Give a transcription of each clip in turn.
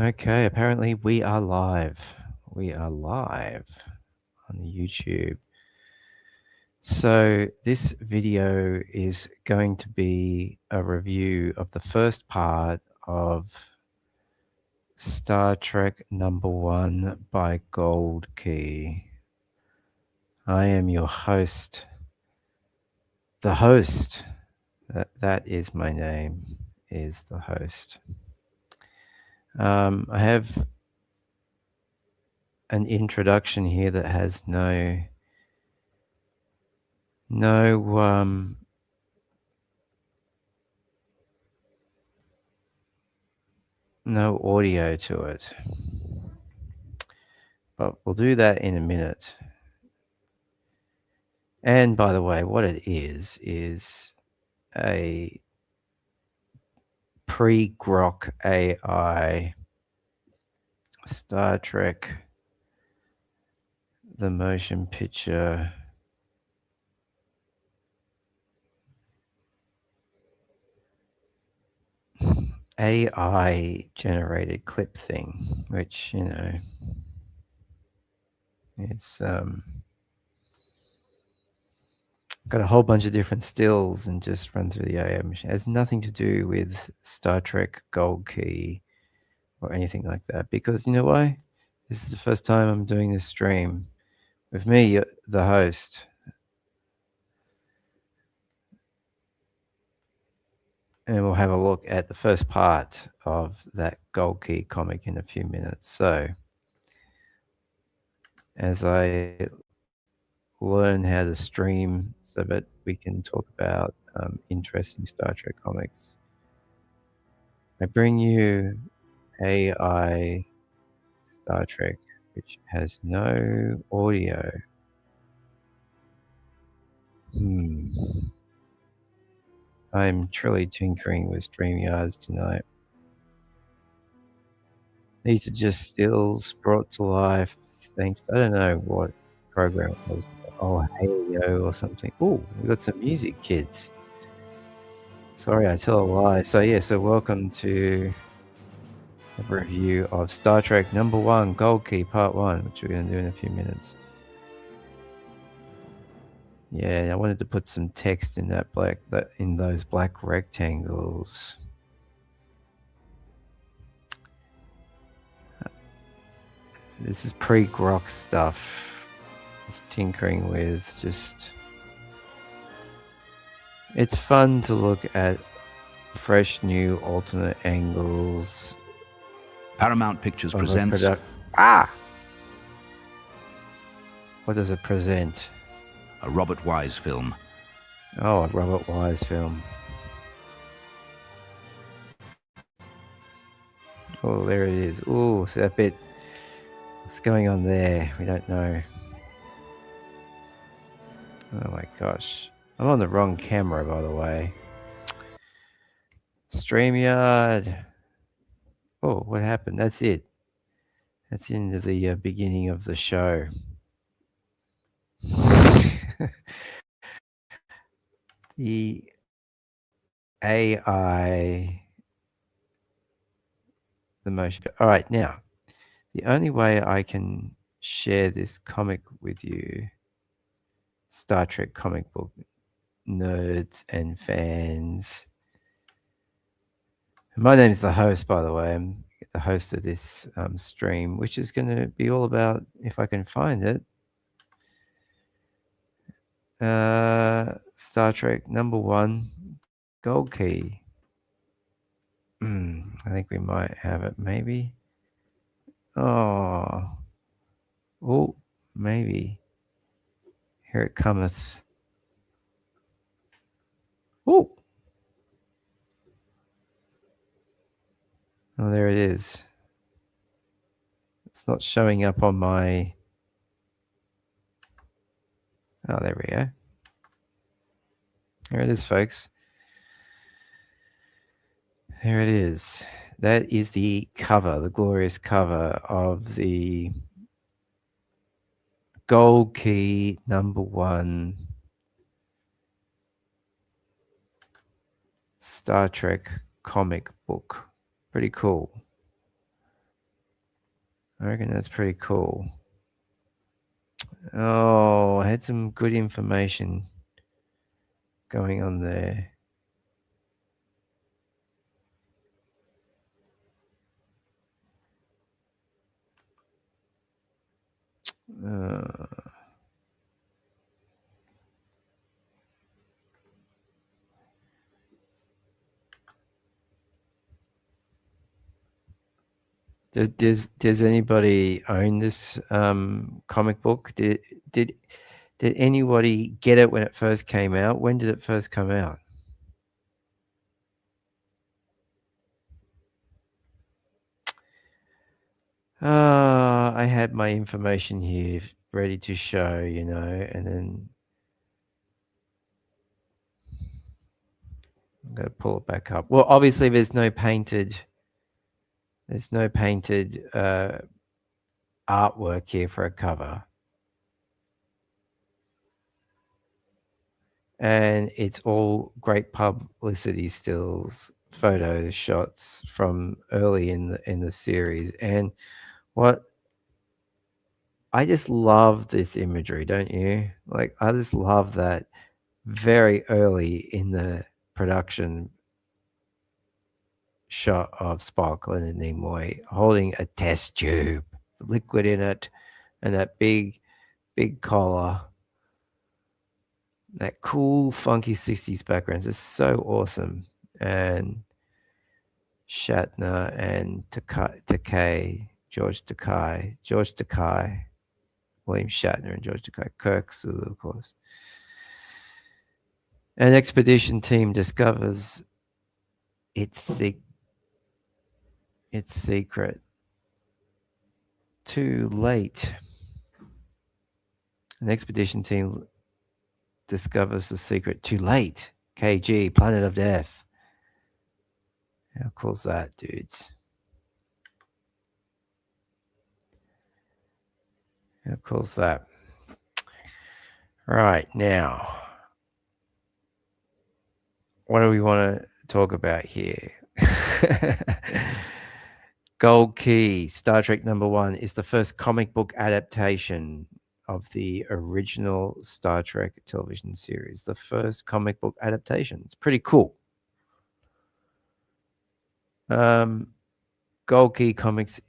Okay, apparently we are live. We are live on the YouTube. So this video is going to be a review of the first part of Star Trek #1 by Gold Key. I am your host. The host. That is my name, is the host. I have an introduction here that has no audio to it, but we'll do that in a minute. And by the way, what it is a pre-grok AI Star Trek the motion picture AI generated clip thing, which, you know, it's got a whole bunch of different stills and just run through the AI machine. It has nothing to do with Star Trek Gold Key or anything like that, because you know why? This is the first time I'm doing this stream with me, the host. And we'll have a look at the first part of that Gold Key comic in a few minutes. So, as I learn how to stream so that we can talk about interesting Star Trek comics, I bring you AI Star Trek, which has no audio. I'm truly tinkering with StreamYards tonight. These are just stills brought to life thanks to, I don't know what program it was. Oh, Halio or something. Oh, we got some music, kids. Sorry, I tell a lie. So yeah, so welcome to a review of Star Trek #1, Gold Key Part 1, which we're going to do in a few minutes. Yeah, I wanted to put some text in in those black rectangles. This is pre-grok stuff. Just tinkering with it's fun to look at fresh new alternate angles. Paramount Pictures presents what does it present? A Robert Wise film. Oh, a Robert Wise film. Oh, there it is. Oh, so that bit, what's going on there? We don't know. Oh my gosh. I'm on the wrong camera, by the way. StreamYard. Oh, what happened? That's it. That's into the beginning of the show. The AI, the motion. All right, now, the only way I can share this comic with you, Star Trek comic book nerds and fans. My name's the host, by the way. I'm the host of this stream, which is going to be all about, if I can find it, Star Trek #1, Gold Key. I think we might have it, maybe. Oh, maybe. Here it cometh. Oh, there it is. It's not showing up on my... Oh, there we go. There it is, folks. There it is. That is the cover, the glorious cover of the Gold Key #1 Star Trek comic book. Pretty cool. I reckon that's pretty cool. Oh, I had some good information going on there. Uh, does anybody own this comic book? Did anybody get it when it first came out? When did it first come out? I had my information here ready to show, and then I'm going to pull it back up. Well, obviously there's no painted artwork here for a cover. And it's all great publicity stills, photo shots from early in the series. And what I just love this imagery, don't you? Like, I just love that very early in the production shot of Spock, Leonard Nimoy, holding a test tube, liquid in it, and that big collar. That cool, funky 60s background is so awesome. And Shatner and George Takei, William Shatner and George Takei, Kirk Sulu, of course. An expedition team discovers its secret too late. An expedition team discovers the secret too late. KG, Planet of Death. How cool's that, dudes? How cool's that? Right, now, what do we want to talk about here? Gold Key, Star Trek #1, is the first comic book adaptation of the original Star Trek television series. The first comic book adaptation. It's pretty cool. Gold Key Comics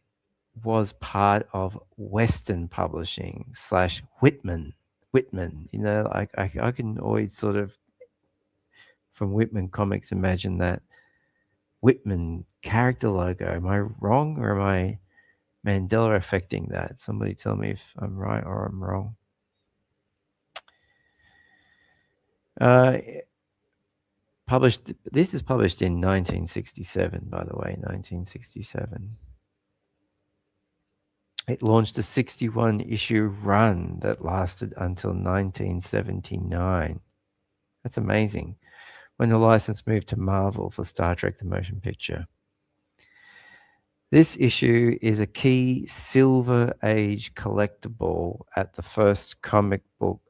was part of Western Publishing / Whitman. I can always sort of, from Whitman Comics, imagine that Whitman character logo. Am I wrong, or am I Mandela affecting that? Somebody tell me if I'm right or I'm wrong. This is published in 1967, by the way, 1967. It launched a 61-issue run that lasted until 1979. That's amazing. When the license moved to Marvel for Star Trek The Motion Picture. This issue is a key Silver Age collectible as the first comic book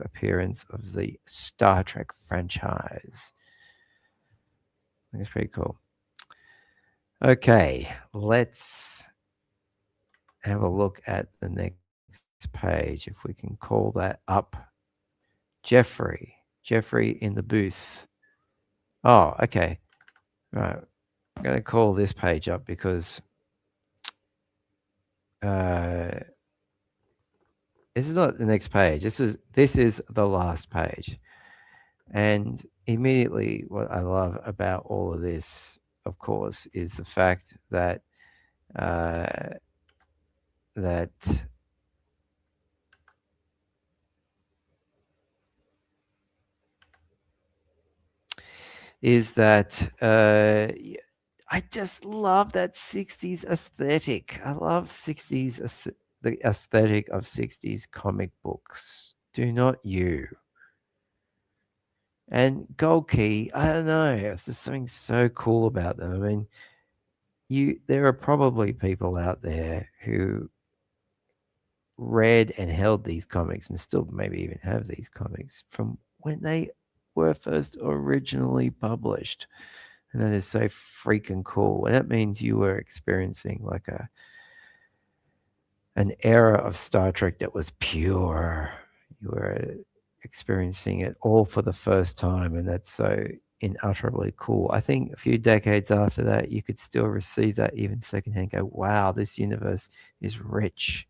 appearance of the Star Trek franchise. I think it's pretty cool. Okay, let's have a look at the next page, if we can call that up. Jeffrey in the booth. Oh, okay. Right. I'm going to call this page up because this is not the next page. This is the last page. And immediately what I love about all of this, of course, is the fact that I just love that 60s aesthetic. I love the aesthetic of 60s comic books. Do not you? And Gold Key, I don't know. It's just something so cool about them. I mean, there are probably people out there who read and held these comics and still maybe even have these comics from when they were first originally published. And that is so freaking cool. And that means you were experiencing like an era of Star Trek that was pure. You were experiencing it all for the first time, and that's so unutterably cool. I think a few decades after that, you could still receive that even secondhand. Go, wow, this universe is rich.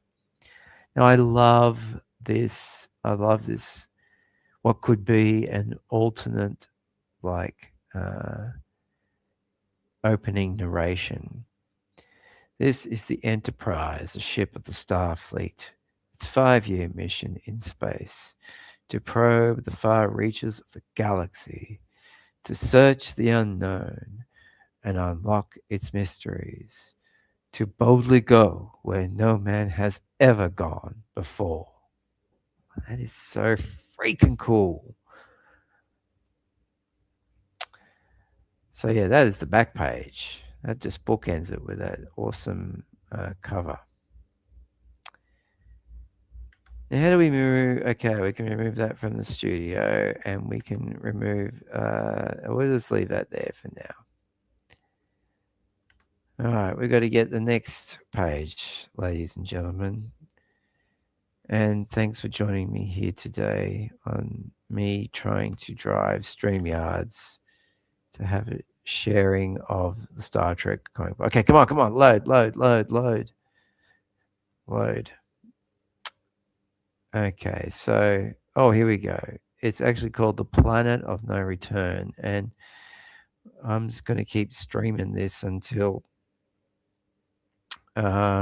Now, I love this. I love this. What could be an alternate, like, opening narration. This is the Enterprise, a ship of the Starfleet. Its 5-year mission in space to probe the far reaches of the galaxy, to search the unknown and unlock its mysteries, to boldly go where no man has ever gone before. That is so freaking cool. So, yeah, that is the back page. That just bookends it with that awesome cover. Now, how do we remove? Okay, we can remove that from the studio, and we can remove. We'll just leave that there for now. All right, we've got to get the next page, ladies and gentlemen. And thanks for joining me here today on me trying to drive StreamYards to have a sharing of the Star Trek comic book. Okay, come on, load. Okay, so, here we go. It's actually called The Planet of No Return, and I'm just going to keep streaming this until I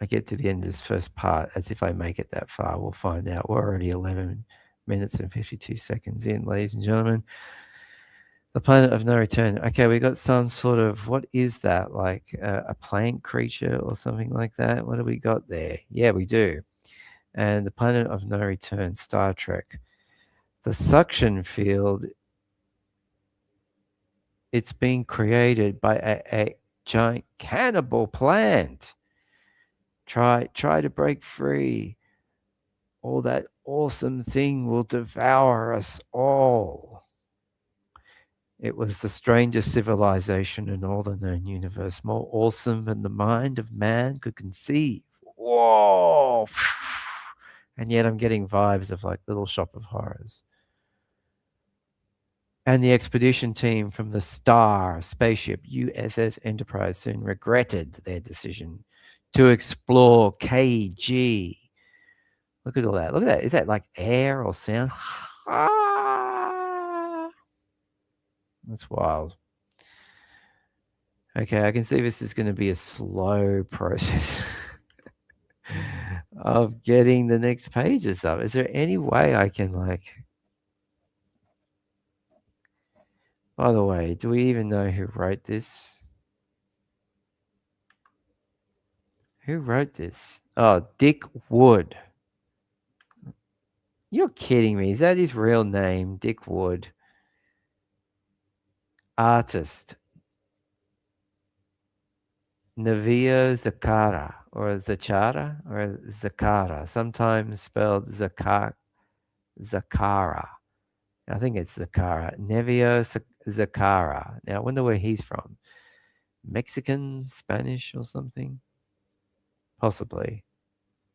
get to the end of this first part. As if I make it that far, we'll find out. We're already 11 minutes and 52 seconds in, ladies and gentlemen. The Planet of No Return. Okay, we got some sort of, what is that? Like a plant creature or something like that? What do we got there? Yeah, we do. And the Planet of No Return, Star Trek. The suction field, it's being created by a giant cannibal plant. Try to break free. All that awesome thing will devour us all. It was the strangest civilization in all the known universe, more awesome than the mind of man could conceive. Whoa! And yet I'm getting vibes of like Little Shop of Horrors. And the expedition team from the Star spaceship USS Enterprise soon regretted their decision to explore KG. Look at all that. Look at that. Is that like air or sound? That's wild. Okay, I can see this is going to be a slow process of getting the next pages up. Is there any way I can like... By the way, do we even know who wrote this? Who wrote this? Oh, Dick Wood. You're kidding me. Is that his real name? Dick Wood. Artist. Nevio Zaccara or Zaccara, sometimes spelled Zaccara. I think it's Zaccara. Nevio Zaccara. Now, I wonder where he's from. Mexican, Spanish, or something? Possibly.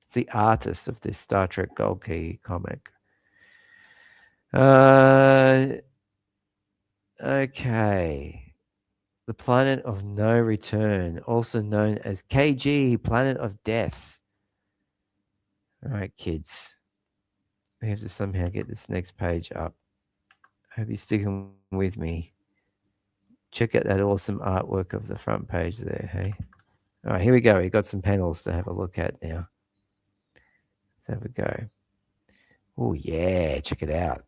It's the artist of this Star Trek Gold Key comic. Okay. The Planet of No Return, also known as KG, Planet of Death. All right, kids. We have to somehow get this next page up. I hope you're sticking with me. Check out that awesome artwork of the front page there, hey? All right, here we go. We got some panels to have a look at now. Let's have a go. Oh, yeah, check it out.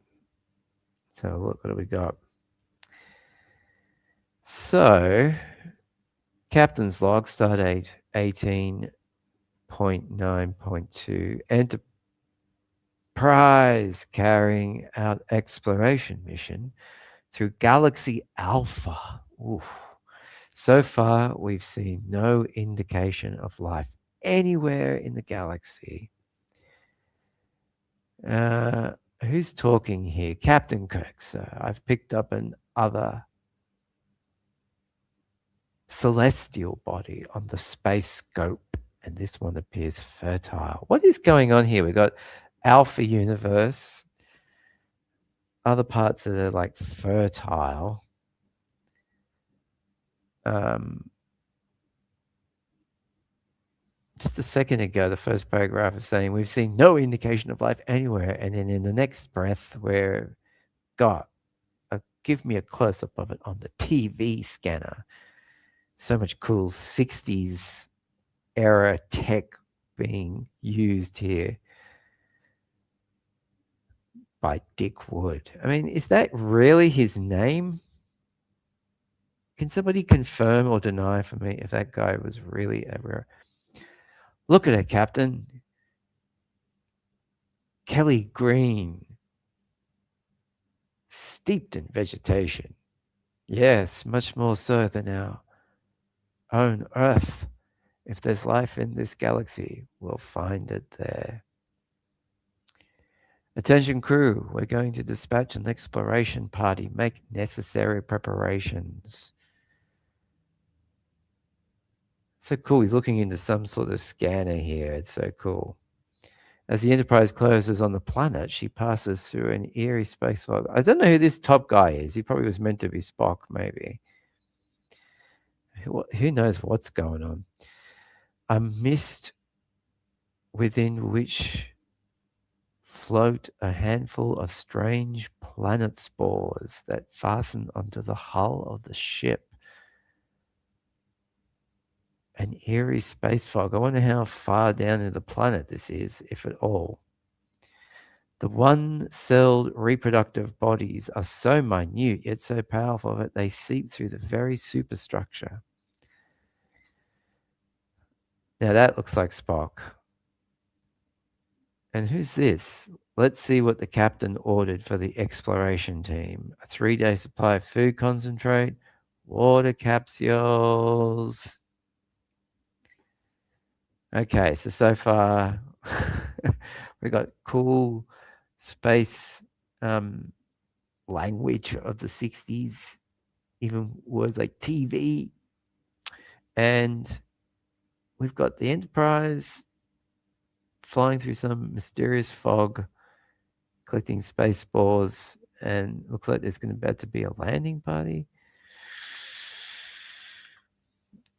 Let's have a look. What do we got? So, Captain's Log, Stardate 18.9.2. Enterprise carrying out exploration mission through Galaxy Alpha. Oof. So far, we've seen no indication of life anywhere in the galaxy. Who's talking here? Captain Kirk, sir. I've picked up an other celestial body on the space scope, and this one appears fertile. What is going on here? We got Alpha Universe, other parts that are like fertile. Just a second ago, the first paragraph is saying we've seen no indication of life anywhere, and then in the next breath, we're got give me a close up of it on the TV scanner. So much cool 60s era tech being used here by Dick Wood. I mean, is that really his name? Can somebody confirm or deny for me if that guy was really ever? Look at it, Captain. Kelly Green. Steeped in vegetation. Yes, much more so than our own Earth. If there's life in this galaxy, we'll find it there. Attention crew, we're going to dispatch an exploration party. Make necessary preparations. So cool. He's looking into some sort of scanner here. It's so cool. As the Enterprise closes on the planet, she passes through an eerie space fog. I don't know who this top guy is. He probably was meant to be Spock, maybe. Who knows what's going on? A mist within which float a handful of strange planet spores that fasten onto the hull of the ship. An eerie space fog. I wonder how far down in the planet this is, if at all. The one-celled reproductive bodies are so minute yet so powerful that they seep through the very superstructure. Now that looks like Spock. And who's this? Let's see what the captain ordered for the exploration team. A 3-day supply of food concentrate, water capsules. Okay, so far we got cool space language of the 60s, even words like TV. And we've got the Enterprise flying through some mysterious fog, collecting space spores, and looks like there's going to about to be a landing party.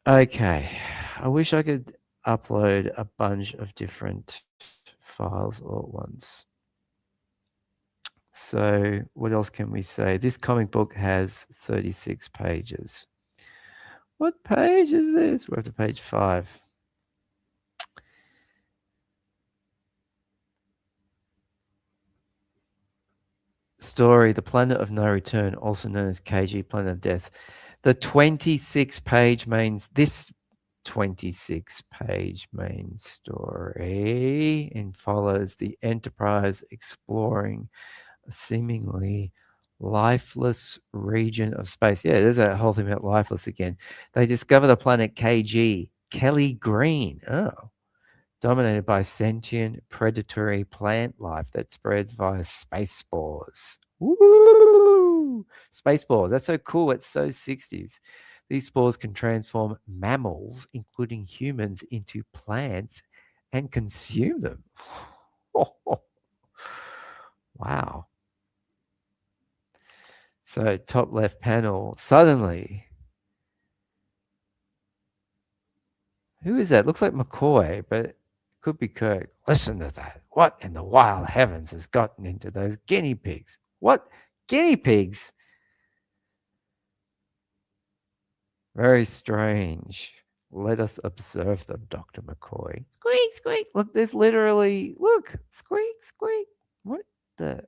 Okay, I wish I could upload a bunch of different files all at once. So what else can we say? This comic book has 36 pages. What page is this? We're up to page 5. Story, The Planet of No Return, also known as KG, Planet of Death. The 26-page this 26-page main story and follows the Enterprise exploring a seemingly lifeless region of space. Yeah, there's a whole thing about lifeless again. They discover the planet KG, Kelly Green. Oh. Dominated by sentient predatory plant life that spreads via space spores. Woo! Space spores. That's so cool. It's so 60s. These spores can transform mammals, including humans, into plants and consume them. Wow. So top left panel, suddenly, who is that? Looks like McCoy, but could be Kirk. Listen to that. What in the wild heavens has gotten into those guinea pigs? What? Guinea pigs? Very strange. Let us observe them, Dr. McCoy. Squeak, squeak. Look, there's literally, look, squeak, squeak. What the?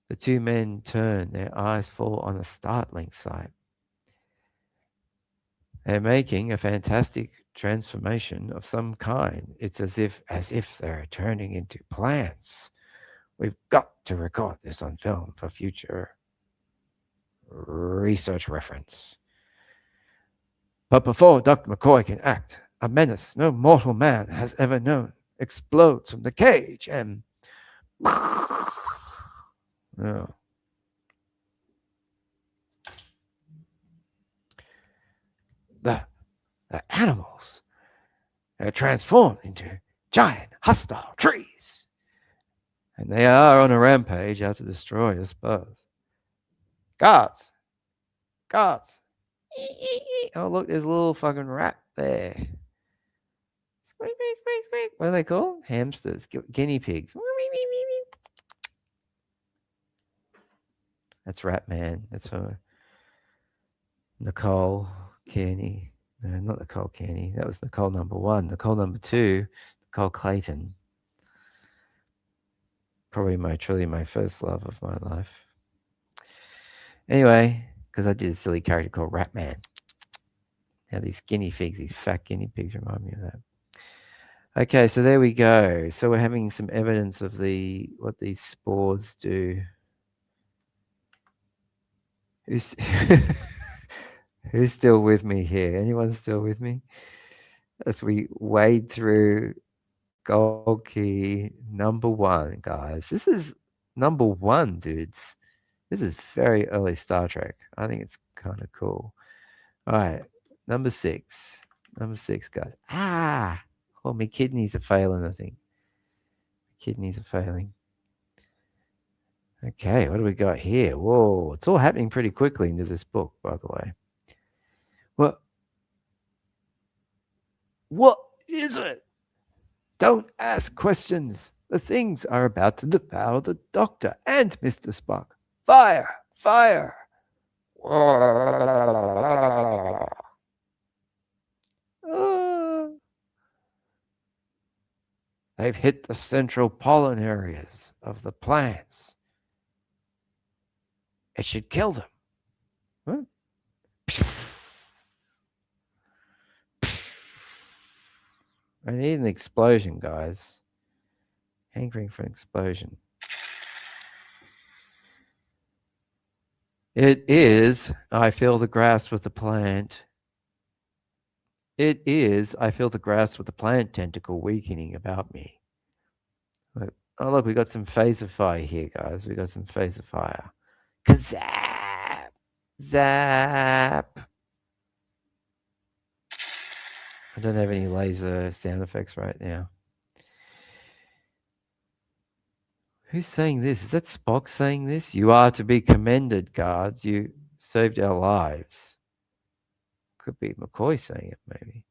The two men turn, their eyes fall on a startling sight. They're making a fantastic transformation of some kind. It's as if they're turning into plants. We've got to record this on film for future research reference. But before Dr. McCoy can act, a menace no mortal man has ever known explodes from the cage and oh. The animals are transformed into giant, hostile trees. And they are on a rampage out to destroy us both. Guards! Guards! Oh, look, there's a little fucking rat there. Squeak, squeak, squeak, squeak. What are they called? Hamsters, guinea pigs. That's Rat Man. That's for Nicole Kearney. No, not Nicole Kearney. That was Nicole number 1. Nicole number 2, Nicole Clayton. Probably truly my first love of my life. Anyway, because I did a silly character called Rat Man. Now these guinea pigs, these fat guinea pigs remind me of that. Okay, so there we go. So we're having some evidence of what these spores do. Who's still with me here? Anyone still with me? As we wade through gold key number 1, guys. This is number 1, dudes. This is very early Star Trek. I think it's kind of cool. All right, number 6. Number 6, guys. Oh, my kidneys are failing, I think. Kidneys are failing. Okay, what do we got here? Whoa, it's all happening pretty quickly into this book, by the way. What is it? Don't ask questions. The things are about to devour the Doctor and Mr. Spock. Fire! Fire! They've hit the central pollen areas of the plants. It should kill them. Huh? I need an explosion, guys. Hankering for an explosion. It is, I feel the grass with the plant. It is, I feel the grass with the plant tentacle weakening about me. Oh, look, we got some phaser fire here, guys. We got some phaser fire. Kazap! Zap! I don't have any laser sound effects right now. Who's saying this? Is that Spock saying this? You are to be commended, guards. You saved our lives. Could be McCoy saying it, maybe.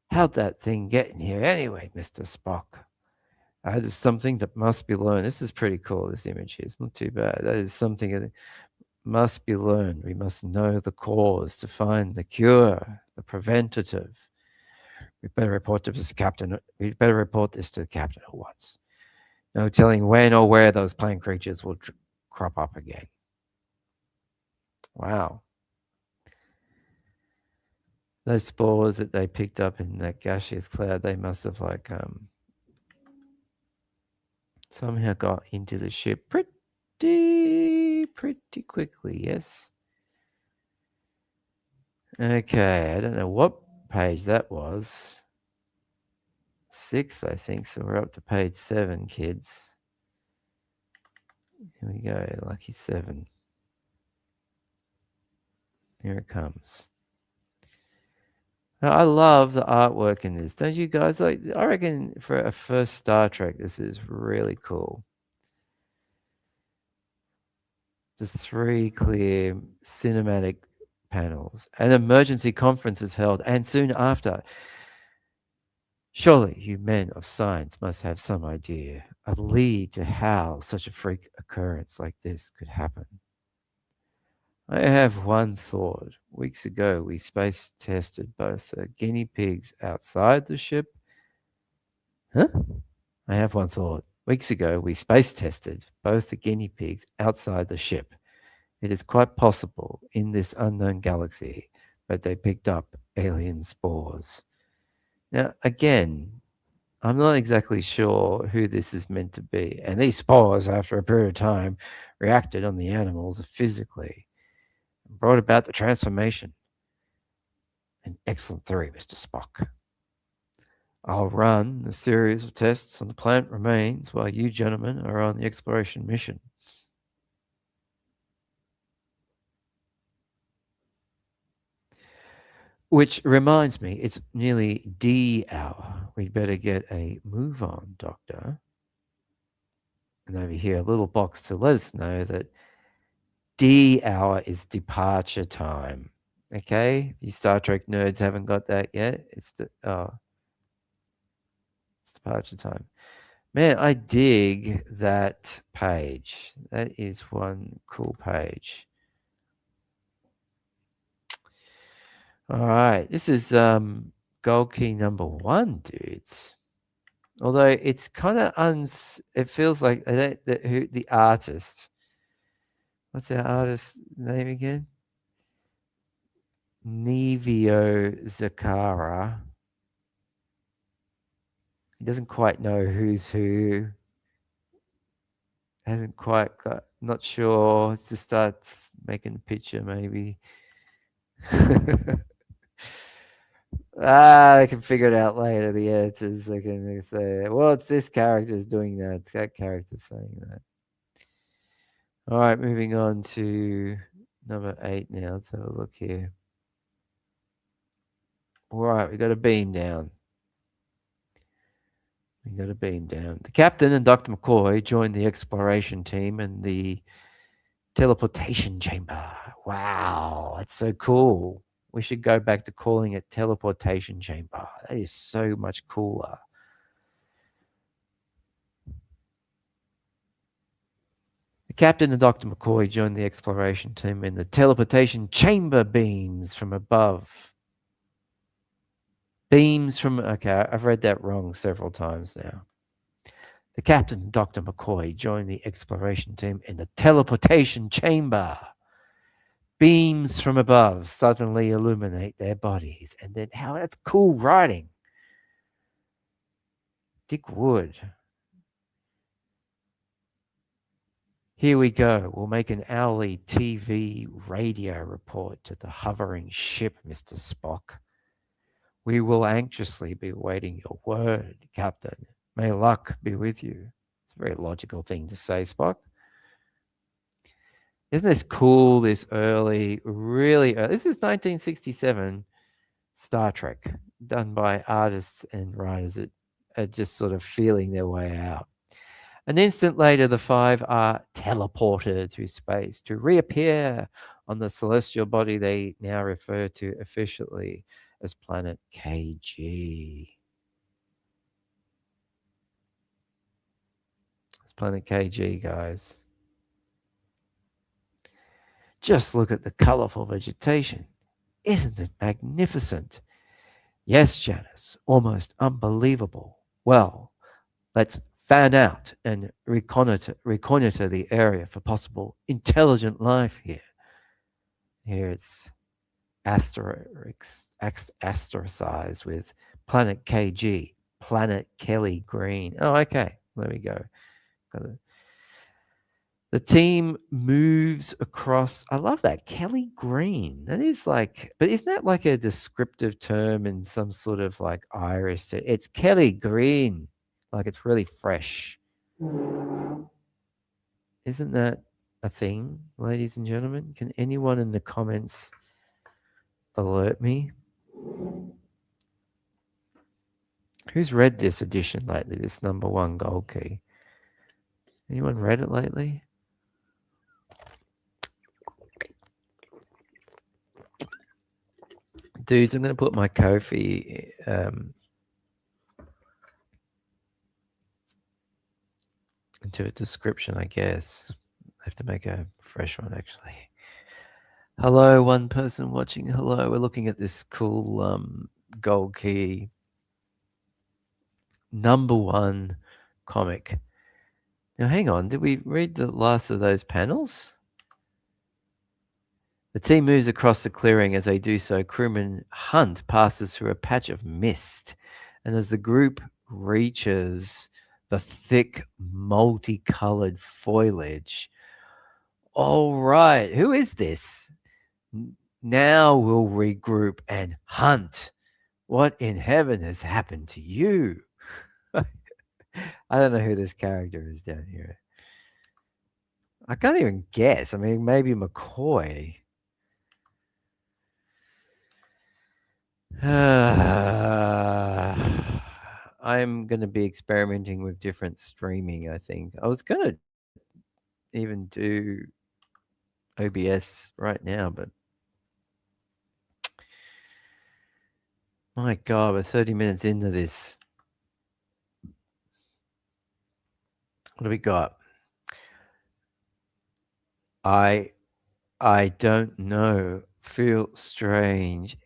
How'd that thing get in here anyway, Mr. Spock? That is something that must be learned. This is pretty cool, this image here. It's not too bad. That is something that must be learned. We must know the cause to find the cure, the preventative. We better report this to the captain. We better report this to the captain at once. No telling when or where those plant creatures will crop up again. Wow. Those spores that they picked up in that gaseous cloud, they must have somehow got into the ship pretty quickly, yes. Okay, I don't know what page that was. 6, I think, so we're up to page 7, kids. Here we go, lucky 7. Here it comes. Now, I love the artwork in this, don't you guys? I reckon for a first Star Trek, this is really cool. Just 3 clear cinematic panels. An emergency conference is held, and soon after, surely you men of science must have some idea, a lead to how such a freak occurrence like this could happen. I have one thought. Weeks ago, we space tested both the guinea pigs outside the ship. Huh? I have one thought. Weeks ago, we space tested both the guinea pigs outside the ship. It is quite possible in this unknown galaxy that they picked up alien spores. Now, again, I'm not exactly sure who this is meant to be. And these spores, after a period of time, reacted on the animals physically and brought about the transformation. An excellent theory, Mr. Spock. I'll run a series of tests on the plant remains while you gentlemen are on the exploration mission. Which reminds me, it's nearly D hour. We'd better get a move on, Doctor. And over here, a little box to let us know that D hour is departure time. Okay? You Star Trek nerds haven't got that yet. It's departure time. Man, I dig that page. That is one cool page. All right. This is gold key number 1, dudes. Although it's kind of it feels like the artist. What's our artist's name again? Nevio Zaccara. He doesn't quite know who's who. Hasn't quite got, not sure. It just starts making a picture, maybe. They can figure it out later. The editors, they can say, well, it's this character's doing that. It's that character saying that. All right, moving on to number 8 now. Let's have a look here. All right, we got a beam down. The captain and Dr. McCoy joined the exploration team in the teleportation chamber. Wow, that's so cool. We should go back to calling it teleportation chamber. That is so much cooler. The captain and Dr. McCoy joined the exploration team in the teleportation chamber. Beams from above. Okay, I've read that wrong several times now. The captain and Dr. McCoy joined the exploration team in the teleportation chamber. Beams from above suddenly illuminate their bodies. And then, that's cool writing. Dick Wood. Here we go. We'll make an hourly TV radio report to the hovering ship, Mr. Spock. We will anxiously be awaiting your word, Captain. May luck be with you. It's a very logical thing to say, Spock. Isn't this cool, this early, really early? This is 1967 Star Trek, done by artists and writers that are just sort of feeling their way out. An instant later, the 5 are teleported to space to reappear on the celestial body they now refer to officially as planet KG. It's planet KG, guys. Just look at the colorful vegetation. Isn't it magnificent? Yes, Janice, almost unbelievable. Well, let's fan out and reconnoiter the area for possible intelligent life here. Here it's asterized with planet KG, planet Kelly Green. Oh, okay. There we go. The team moves across. I love that. Kelly Green. That is like, but isn't that like a descriptive term in some sort of like Irish? It's Kelly Green. Like it's really fresh. Isn't that a thing, ladies and gentlemen? Can anyone in the comments alert me? Who's read this edition lately, this number 1 gold key? Anyone read it lately? Dudes, I'm going to put my Ko-fi into a description, I guess. I have to make a fresh one, actually. Hello, one person watching. Hello, we're looking at this cool gold key number 1 comic. Now, hang on. Did we read the last of those panels? The team moves across the clearing. As they do so, crewman Hunt passes through a patch of mist. And as the group reaches the thick, multicolored foliage, all right, who is this? Now we'll regroup and hunt. What in heaven has happened to you? I don't know who this character is down here. I can't even guess. I mean, maybe McCoy. I'm going to be experimenting with different streaming, I think. I was going to even do OBS right now, but my God, we're 30 minutes into this. What do we got? I don't know. Feel strange.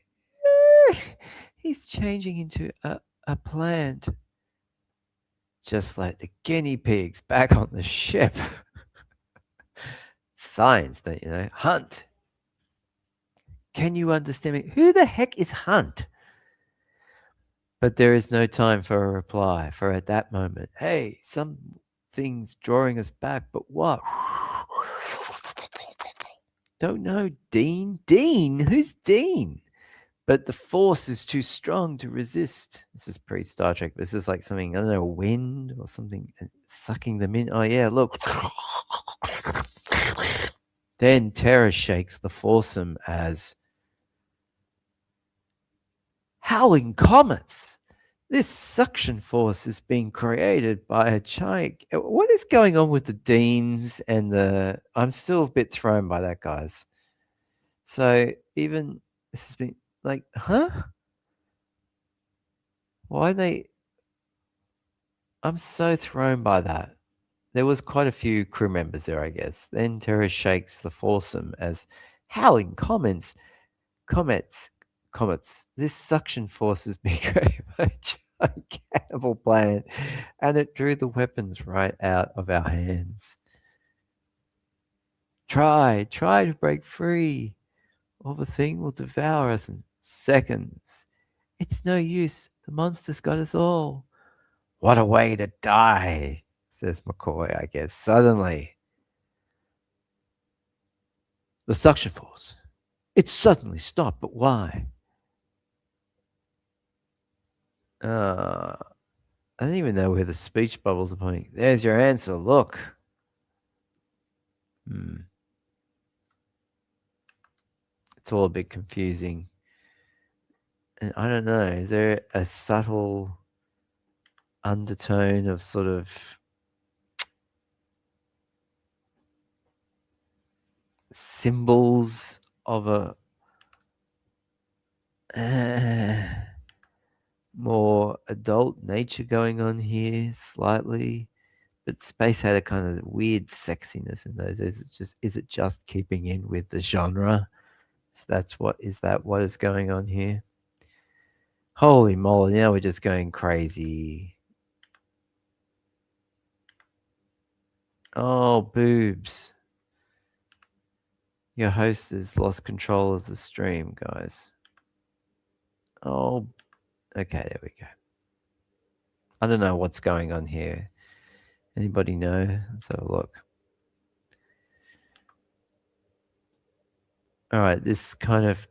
He's changing into a plant. Just like the guinea pigs back on the ship. Science, don't you know? Hunt. Can you understand me? Who the heck is Hunt? But there is no time for a reply, for at that moment, hey, something's drawing us back, but what? Don't know. Dean? Dean? Who's Dean? But the force is too strong to resist. This is pre-Star Trek. This is like something, I don't know, wind or something sucking them in. Oh, yeah, look. Then terror shakes the foursome as howling comets. This suction force is being created by a giant. What is going on with the Deans and the... I'm still a bit thrown by that, guys. So even this has been like, huh? Why they... I'm so thrown by that. There was quite a few crew members there, I guess. Then terror shakes the foursome as howling comets. This suction force is being created by a cannibal planet, and it drew the weapons right out of our hands. Try to break free, or the thing will devour us in seconds. It's no use. The monster's got us all. What a way to die, says McCoy, I guess. Suddenly, the suction force. It suddenly stopped, but why? I don't even know where the speech bubbles are pointing. There's your answer. Look. It's all a bit confusing. And I don't know. Is there a subtle undertone of sort of symbols of a more adult nature going on here slightly? But space had a kind of weird sexiness in those. Is it just keeping in with the genre? So is that what is going on here? Holy moly, now we're just going crazy. Oh, boobs. Your host has lost control of the stream, guys. Oh, okay, there we go. I don't know what's going on here. Anybody know? Let's have a look. All right, this kind of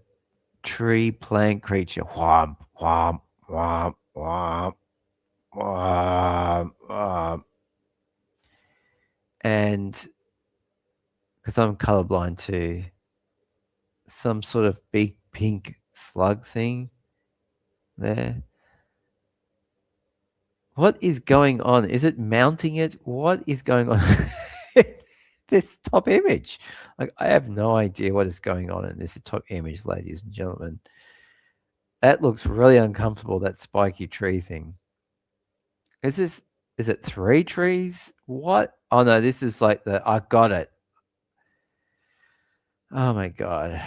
tree plant creature. Whomp, whomp, whomp, whomp, whomp, whomp. And because I'm colorblind too, some sort of big pink slug thing there. What is going on? Is it mounting it? What is going on? This top image. Like, I have no idea what is going on in this top image, ladies and gentlemen. That looks really uncomfortable, that spiky tree thing. Is it 3 trees? What? Oh no, this is like I got it. Oh my God.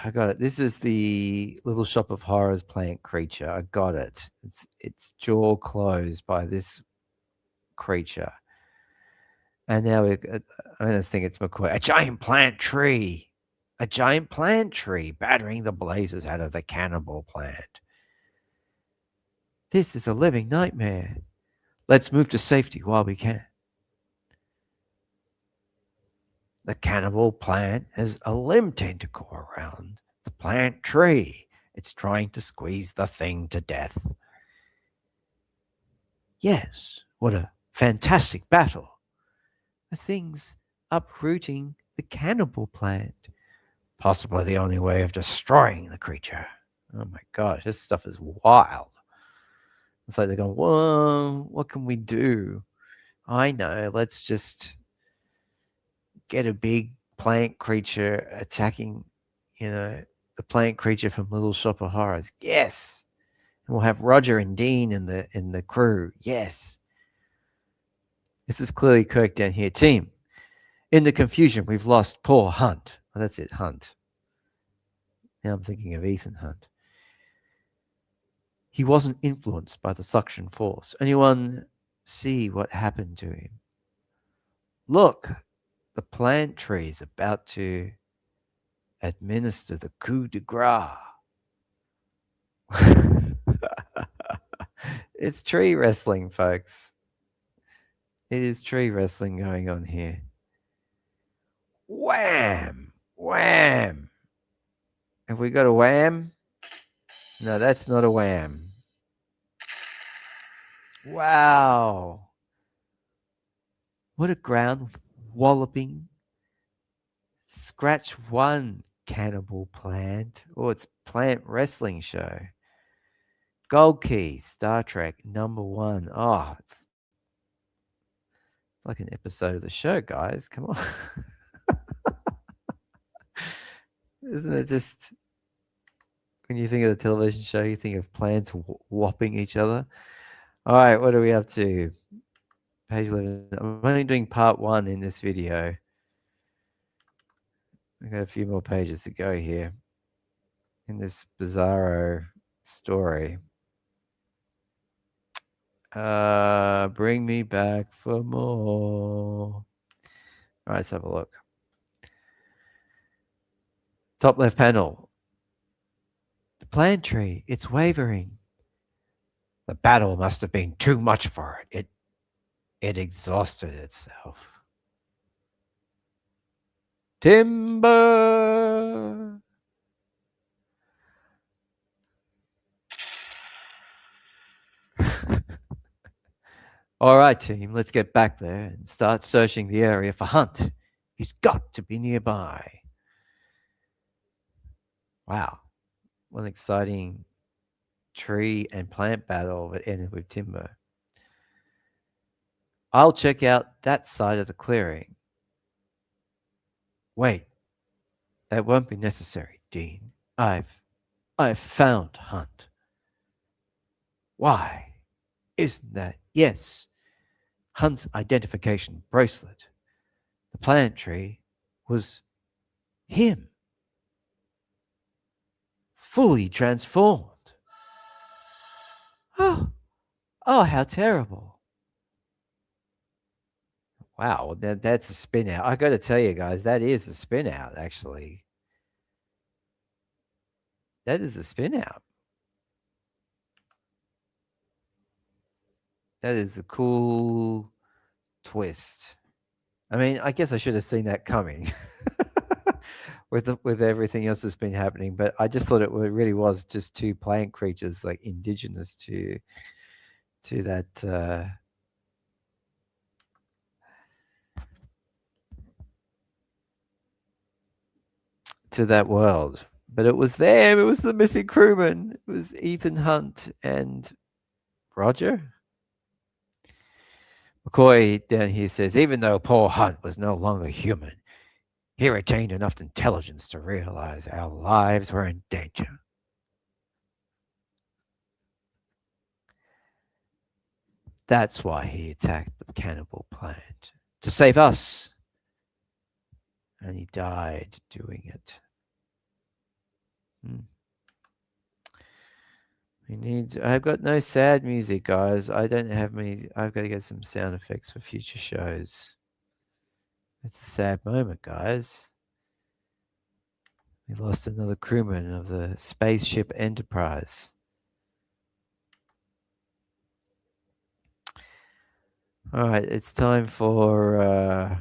I got it. This is the Little Shop of Horrors plant creature. I got it. It's jaw closed by this creature. And now I just think it's McCoy. A giant plant tree. A giant plant tree battering the blazes out of the cannibal plant. This is a living nightmare. Let's move to safety while we can. The cannibal plant has a limb tentacle around the plant tree. It's trying to squeeze the thing to death. Yes, what a fantastic battle. The thing's uprooting the cannibal plant. Possibly the only way of destroying the creature. Oh my gosh, this stuff is wild. It's like they're going, whoa, what can we do? I know, let's just get a big plant creature attacking, the plant creature from Little Shop of Horrors. Yes. And we'll have Roger and Dean in the crew. Yes. This is clearly correct down here. Team, in the confusion, we've lost poor Hunt. Oh, that's it, Hunt. Now I'm thinking of Ethan Hunt. He wasn't influenced by the suction force. Anyone see what happened to him? Look, the plant tree is about to administer the coup de grace. It's tree wrestling, folks. It is tree wrestling going on here. Wham! Wham! Have we got a wham? No, that's not a wham. Wow. What a ground walloping. Scratch one, cannibal plant. Oh, it's plant wrestling show. Gold Key, Star Trek #1. Oh, it's like an episode of the show, guys. Come on. Isn't it just, when you think of the television show, you think of plants whopping each other? All right, what are we up to? Page 11. I'm only doing part 1 in this video. We've got a few more pages to go here in this bizarro story. Bring me back for more. All right, let's have a look. Top left panel. The plant tree, it's wavering. The battle must have been too much for it. It exhausted itself. Timber! All right, team, let's get back there and start searching the area for Hunt. He's got to be nearby. Wow. What an exciting tree and plant battle that ended with Timber. I'll check out that side of the clearing. Wait. That won't be necessary, Dean. I've found Hunt. Why? Isn't that? Yes. Hunt's identification bracelet. The plant tree was him. Fully transformed. Oh, how terrible. Wow, that's a spin out. I got to tell you guys, that is a spin out, actually. That is a spin out. That is a cool twist. I mean, I guess I should have seen that coming with everything else that's been happening, but I just thought it really was just two plant creatures, like indigenous to that to that world. But it was them. It was the missing crewman. It was Ethan Hunt and Roger. McCoy down here says, even though poor Hunt was no longer human, he retained enough intelligence to realize our lives were in danger. That's why he attacked the cannibal plant, to save us. And he died doing it. I've got no sad music, guys. I don't have many. I've got to get some sound effects for future shows. It's a sad moment, guys. We lost another crewman of the spaceship Enterprise. All right, it's time for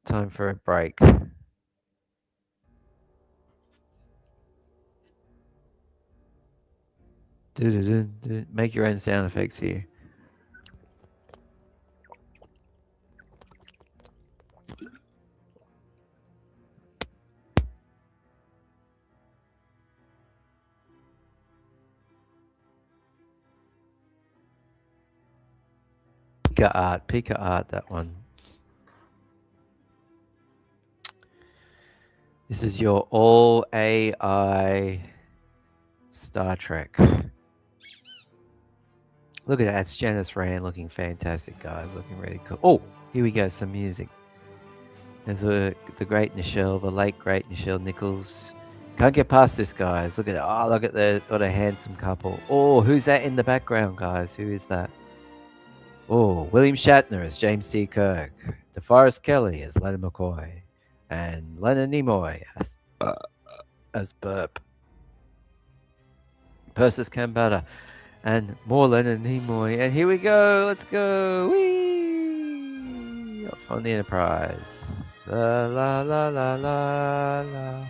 time for a break. Make your own sound effects here. Pika art, that one. This is your all AI Star Trek. Look at that. It's Janice Rand looking fantastic, guys. Looking really cool. Oh, here we go. Some music. There's the great Nichelle, the late great Nichelle Nichols. Can't get past this, guys. Look at it. Oh, look at what a handsome couple. Oh, who's that in the background, guys? Who is that? Oh, William Shatner as James T. Kirk. DeForest Kelly as Leonard McCoy. And Leonard Nimoy as Burp. Persis Kambata. And more Leonard Nimoy. And here we go. Let's go. Whee! Off on the Enterprise. La la la la la la.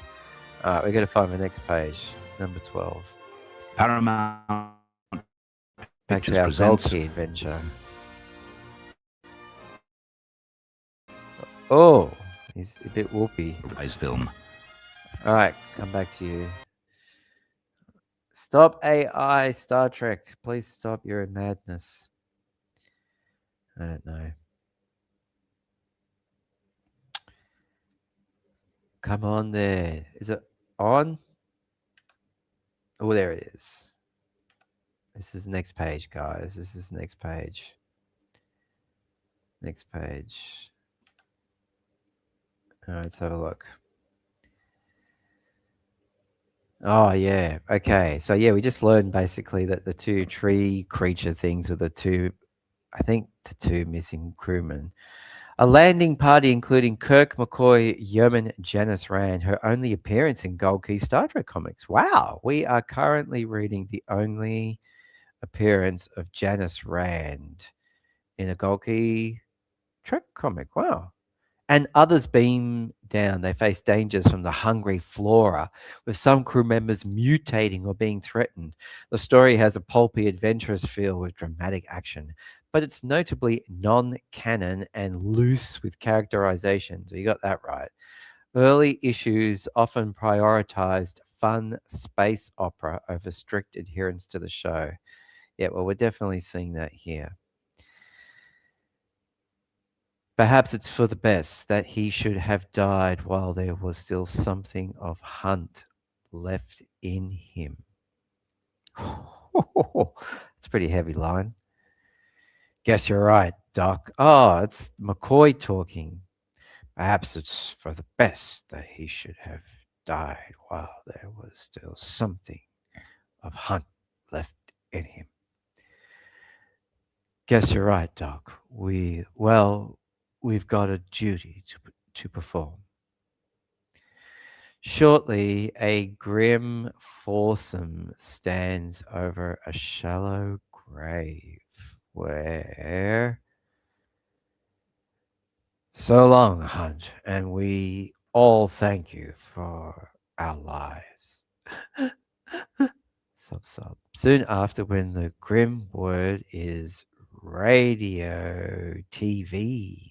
All right, we got to find the next page. Number 12. Paramount Back Pictures to our Gold presents Key adventure. Oh, he's a bit whoopy. Wise film. All right, come back to you. Stop AI, Star Trek. Please stop your madness. I don't know. Come on there. Is it on? Oh, there it is. This is next page, guys. This is next page. Next page. All right, let's have a look. Oh, yeah. Okay. So, yeah, we just learned basically that the two tree creature things were the two missing crewmen. A landing party including Kirk, McCoy, Yeoman, Janice Rand, her only appearance in Gold Key Star Trek comics. Wow. We are currently reading the only appearance of Janice Rand in a Gold Key Trek comic. Wow. And others beam down. They face dangers from the hungry flora, with some crew members mutating or being threatened. The story has a pulpy, adventurous feel with dramatic action, but it's notably non-canon and loose with characterization. So you got that right. Early issues often prioritized fun space opera over strict adherence to the show. Yeah, well, we're definitely seeing that here. Perhaps it's for the best that he should have died while there was still something of Hunt left in him. It's a pretty heavy line. Guess you're right, Doc. Oh, it's McCoy talking. Perhaps it's for the best that he should have died while there was still something of Hunt left in him. Guess you're right, Doc. We've got a duty to perform. Shortly, a grim foursome stands over a shallow grave where... So long, Hunt, and we all thank you for our lives. Sob, sob. Soon after, when the grim word is radio TV'd.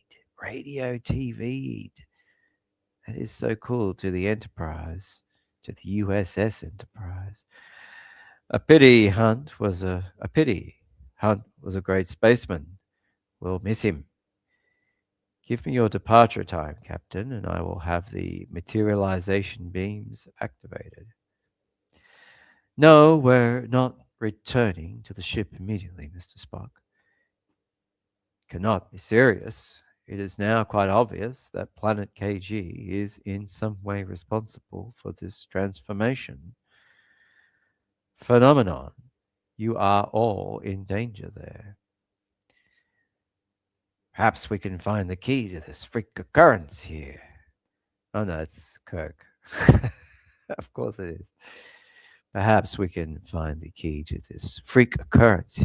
That is so cool, to the Enterprise, to the USS Enterprise. A pity Hunt was a great spaceman. We'll miss him. Give me your departure time, Captain, and I will have the materialization beams activated. No, we're not returning to the ship immediately, Mr. Spock. Cannot be serious. It is now quite obvious that planet KG is in some way responsible for this transformation phenomenon. You are all in danger there. Perhaps we can find the key to this freak occurrence here. Oh no, it's Kirk. Of course it is. Perhaps we can find the key to this freak occurrence.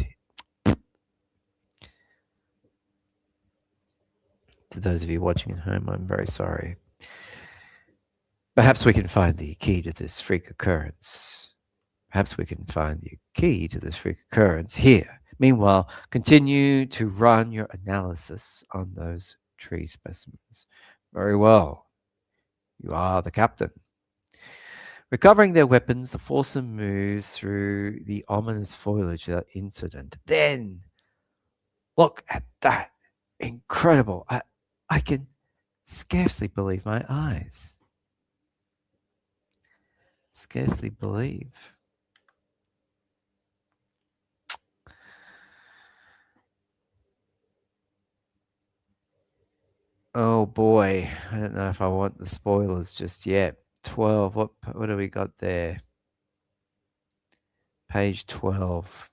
To those of you watching at home, I'm very sorry. Perhaps we can find the key to this freak occurrence. Perhaps we can find the key to this freak occurrence here. Meanwhile, continue to run your analysis on those tree specimens. Very well. You are the captain. Recovering their weapons, the foursome moves through the ominous foliage without incident. Then, look at that incredible. I can scarcely believe my eyes. Scarcely believe. Oh boy, I don't know if I want the spoilers just yet. 12. What do we got there? Page 12.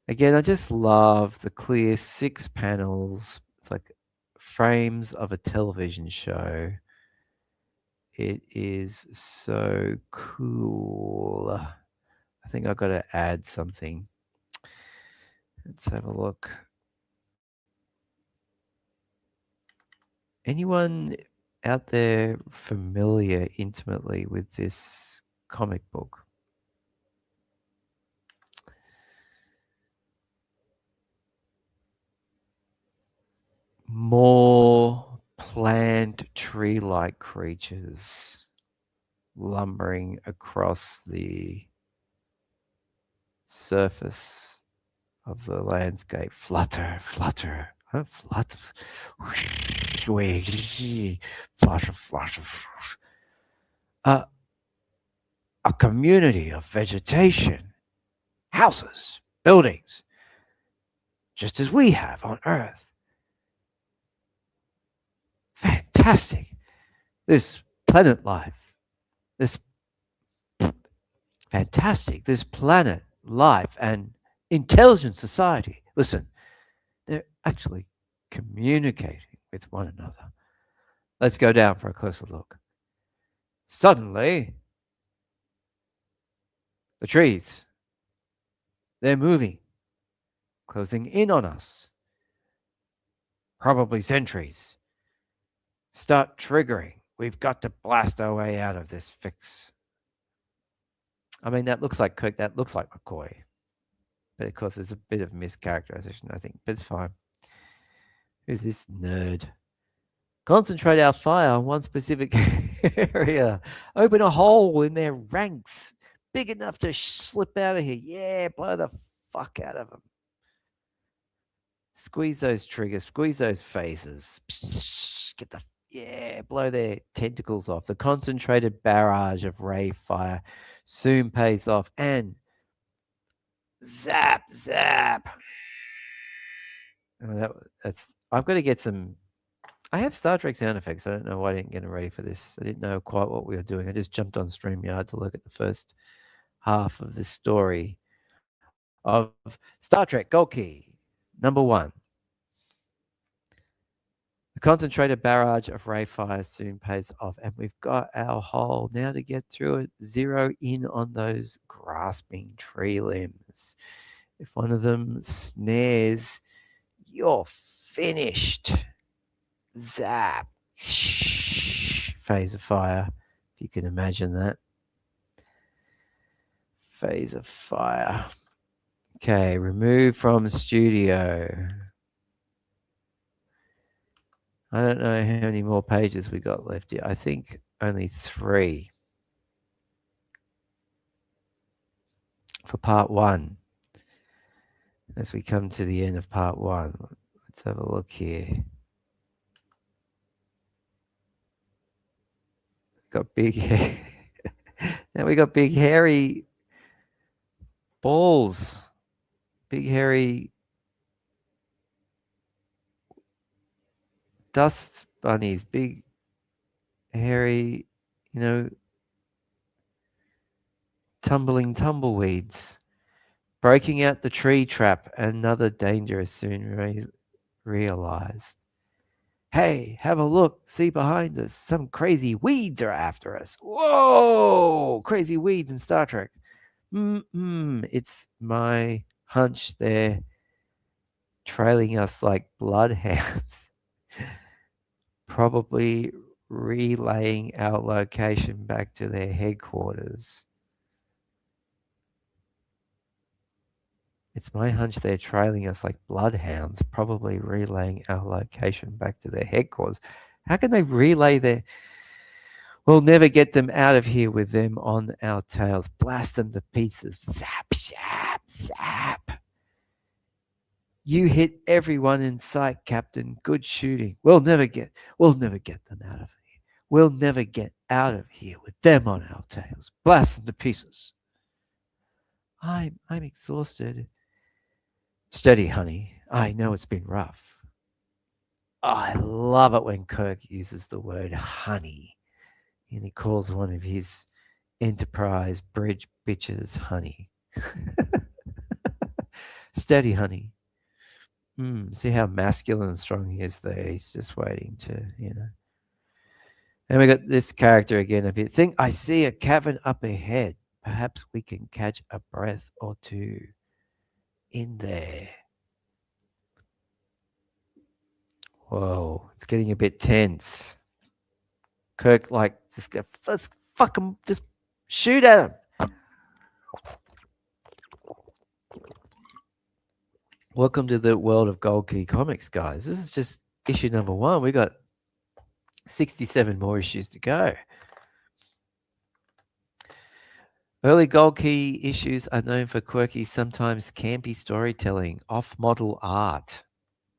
Again, I just love the clear 6 panels. It's like frames of a television show. It is so cool. I think I've got to add something. Let's have a look. Anyone out there familiar intimately with this comic book? More plant tree-like creatures lumbering across the surface of the landscape. Flutter, flutter, flutter, flutter, flutter. A community of vegetation, houses, buildings, just as we have on Earth. Fantastic. This planet life, this fantastic, this planet life and intelligent society. Listen, they're actually communicating with one another. Let's go down for a closer look. Suddenly, the trees, they're moving, closing in on us. Probably sentries. Start triggering. We've got to blast our way out of this fix. I mean, that looks like Kirk. That looks like McCoy. But of course, there's a bit of mischaracterization, I think. But it's fine. Who's this nerd? Concentrate our fire on one specific area. Open a hole in their ranks big enough to slip out of here. Yeah, blow the fuck out of them. Squeeze those triggers. Squeeze those phases. Blow their tentacles off. The concentrated barrage of ray fire soon pays off. And zap, zap. Oh, I've got to get some. I have Star Trek sound effects. I don't know why I didn't get them ready for this. I didn't know quite what we were doing. I just jumped on StreamYard to look at the first half of this story of Star Trek Gold Key, number 1. The concentrated barrage of ray fire soon pays off, and we've got our hole. Now to get through it, zero in on those grasping tree limbs. If one of them snares, you're finished. Zap. Phase of fire, if you can imagine that. Phase of fire. Okay, remove from studio. I don't know how many more pages we got left here. I think only 3 for part 1. As we come to the end of part 1, let's have a look here. Got big hair. Now we got big hairy balls. Big hairy dust bunnies. Big hairy, tumbling tumbleweeds. Breaking out the tree trap. Another danger is soon realized. Hey, have a look. See behind us. Some crazy weeds are after us. Whoa! Crazy weeds in Star Trek. It's my hunch they're trailing us like bloodhounds. Probably relaying our location back to their headquarters. It's my hunch they're trailing us like bloodhounds, probably relaying our location back to their headquarters. How can they relay their... We'll never get them out of here with them on our tails. Blast them to pieces. Zap, zap, zap. You hit everyone in sight, Captain. Good shooting. We'll never get them out of here. We'll never get out of here with them on our tails. Blast them to pieces. I'm exhausted. Steady, honey. I know it's been rough. I love it when Kirk uses the word honey and he calls one of his Enterprise bridge bitches honey. Steady, honey. See how masculine and strong he is there. He's just waiting to, And we got this character again. If you think I see a cavern up ahead, perhaps we can catch a breath or two in there. Whoa, it's getting a bit tense. Kirk, like, just go, let's fuck him, just shoot at him. Welcome to the world of Gold Key Comics, guys. This is just issue number 1. We got 67 more issues to go. Early Gold Key issues are known for quirky, sometimes campy storytelling, off-model art,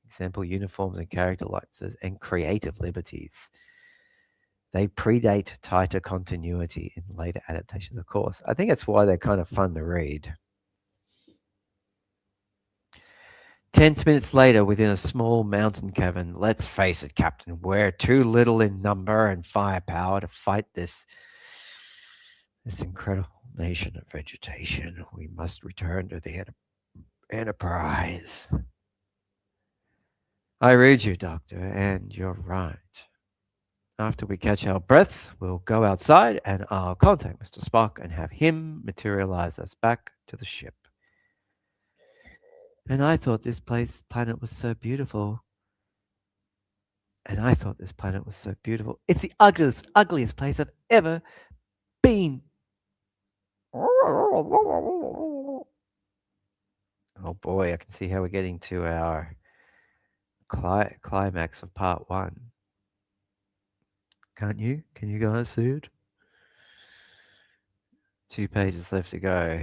example uniforms and character likeness, and creative liberties. They predate tighter continuity in later adaptations, of course. I think that's why they're kind of fun to read. 10 minutes later, within a small mountain cavern, let's face it, Captain, we're too little in number and firepower to fight this incredible nation of vegetation. We must return to the Enterprise. I read you, Doctor, and you're right. After we catch our breath, we'll go outside and I'll contact Mr. Spock and have him materialize us back to the ship. And I thought this planet was so beautiful. It's the ugliest place I've ever been. Oh boy, I can see how we're getting to our climax of part 1. Can't you? Can you guys see it? 2 pages left to go.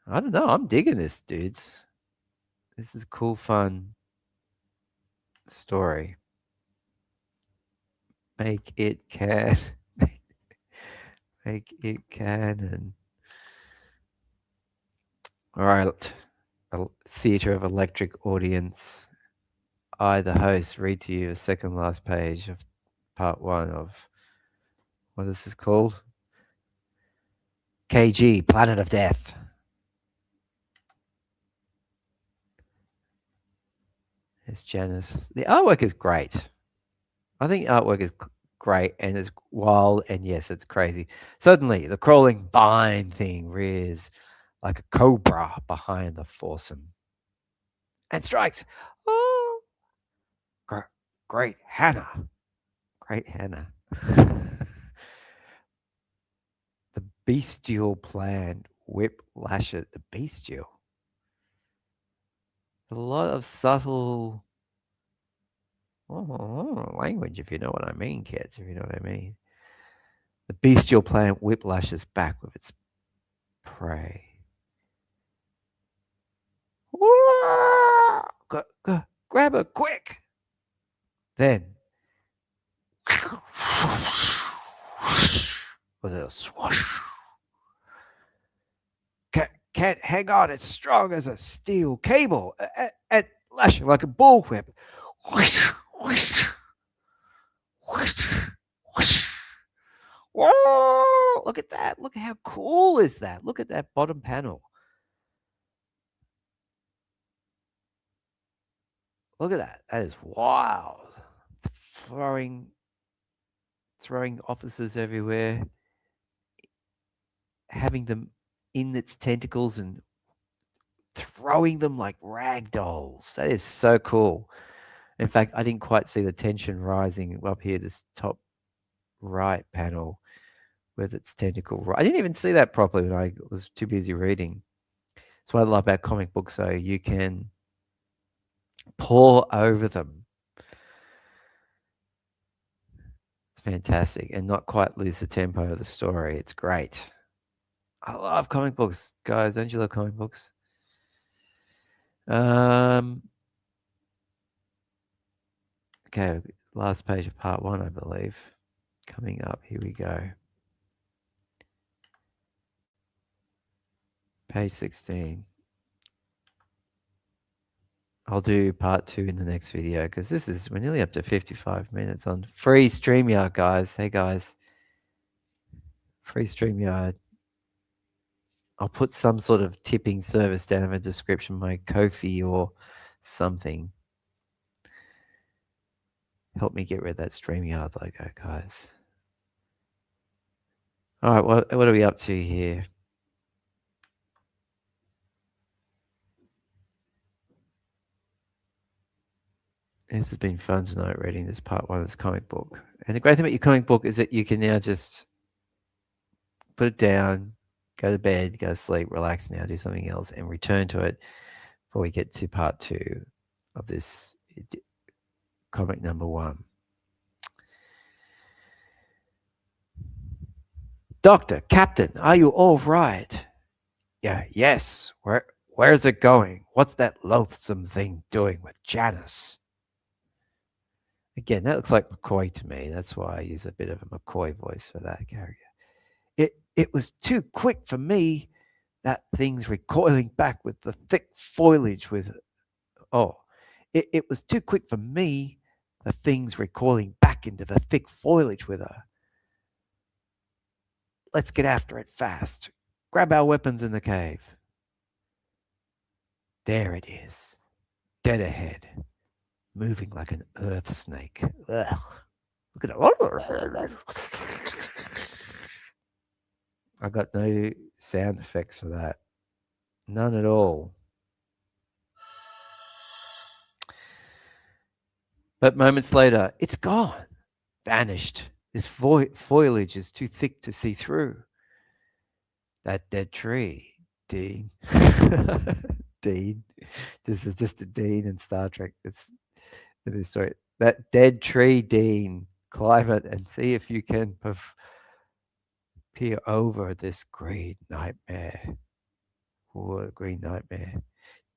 I don't know. I'm digging this, dudes. This is a cool, fun story. Make it canon. Make it canon. All right. A theater of electric audience. I, the host, read to you the second last page of part 1 of, what is this called? KG, Planet of Death. It's Janice. The artwork is great. I think artwork is great and it's wild and yes, it's crazy. Suddenly, the crawling vine thing rears like a cobra behind the foursome and strikes. Oh, great Hannah. Great Hannah. The bestial plan whip lashes. The bestial. A lot of subtle language, if you know what I mean, kids, if you know what I mean. The bestial plant whiplashes back with its prey. Grab her, quick! Then, with a swoosh. Can't hang on, it's strong as a steel cable, and lashing like a bullwhip. Whoosh, whoosh, whoosh, whoosh. Whoa! Look at that. Look at how cool is that. Look at that bottom panel. Look at that. That is wild. Throwing officers everywhere, having them in its tentacles and throwing them like rag dolls. That is so cool. In fact, I didn't quite see the tension rising up here, this top right panel with its tentacle. I didn't even see that properly when I was too busy reading. That's what I love about comic books, so you can pour over them. It's fantastic and not quite lose the tempo of the story. It's great. I love comic books, guys. Don't you love comic books? Okay, last page of part 1, I believe. Coming up, here we go. Page 16. I'll do part 2 in the next video because we're nearly up to 55 minutes on free StreamYard, guys. Hey, guys. Free StreamYard. I'll put some sort of tipping service down in the description, my Ko-fi or something. Help me get rid of that StreamYard logo, guys. All right, what are we up to here? This has been fun tonight reading this part 1 of this comic book. And the great thing about your comic book is that you can now just put it down, go to bed, go to sleep, relax now, do something else, and return to it before we get to part 2 of this comic number 1. Doctor, Captain, are you all right? Yeah, yes. Where's it going? What's that loathsome thing doing with Janice? Again, that looks like McCoy to me. That's why I use a bit of a McCoy voice for that character. It was too quick for me. That thing's recoiling back with the thick foliage it was too quick for me. The thing's recoiling back into the thick foliage with her. Let's get after it fast. Grab our weapons in the cave. There it is. Dead ahead. Moving like an earth snake. Ugh. Look at it. I got no sound effects for that. None at all. But moments later, it's gone. Vanished. This foliage is too thick to see through. That dead tree, Dean. Dean. This is just a Dean in Star Trek. It's in this story. That dead tree, Dean. Climb it and see if you can peer over this green nightmare. Or green nightmare.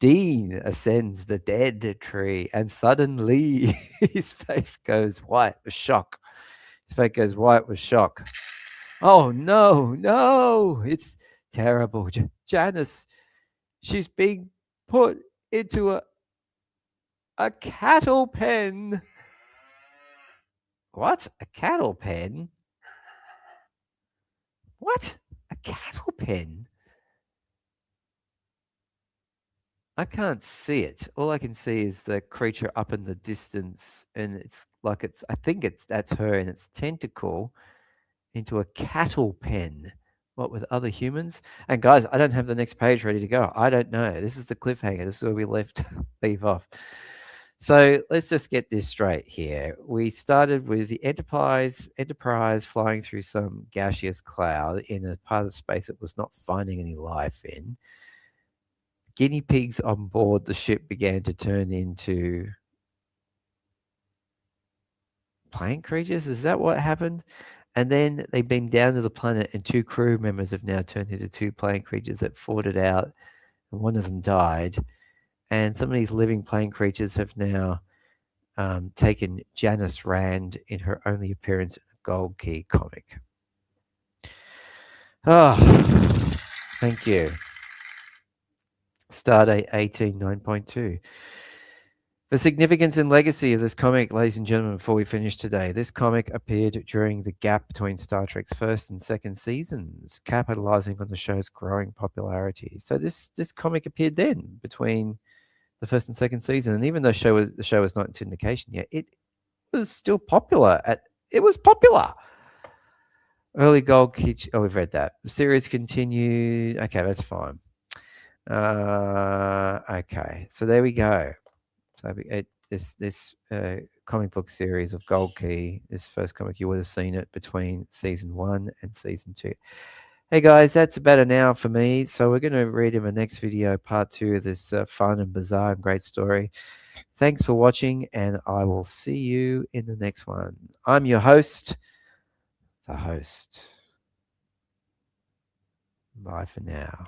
Dean ascends the dead tree, and suddenly his face goes white with shock. His face goes white with shock. Oh, no, it's terrible. Janice, she's being put into a cattle pen. What? A cattle pen? What? A cattle pen? I can't see it. All I can see is the creature up in the distance, and it's like I think that's her, and it's tentacle into a cattle pen. What, with other humans? And guys, I don't have the next page ready to go. I don't know. This is the cliffhanger. This is where we leave off. So let's just get this straight here. We started with the Enterprise flying through some gaseous cloud in a part of space it was not finding any life in. Guinea pigs on board the ship began to turn into plant creatures. Is that what happened? And then they beamed down to the planet, and 2 crew members have now turned into 2 plant creatures that fought it out, and one of them died. And some of these living plant creatures have now taken Janice Rand in her only appearance in a Gold Key comic. Oh, thank you. Stardate 18.9.2. The significance and legacy of this comic, ladies and gentlemen, before we finish today. This comic appeared during the gap between Star Trek's first and second seasons, capitalizing on the show's growing popularity. So this comic appeared then between the first and second season, and even though the show was not in syndication yet, it was still popular. It was popular. Early Gold Key. Oh, we've read that. The series continued. Okay, that's fine. Okay, so there we go. So this comic book series of Gold Key, this first comic, you would have seen it between season 1 and season 2. Hey guys, that's about an hour for me. So we're going to read in the next video part 2 of this fun and bizarre and great story. Thanks for watching, and I will see you in the next one. I'm your host, the host. Bye for now.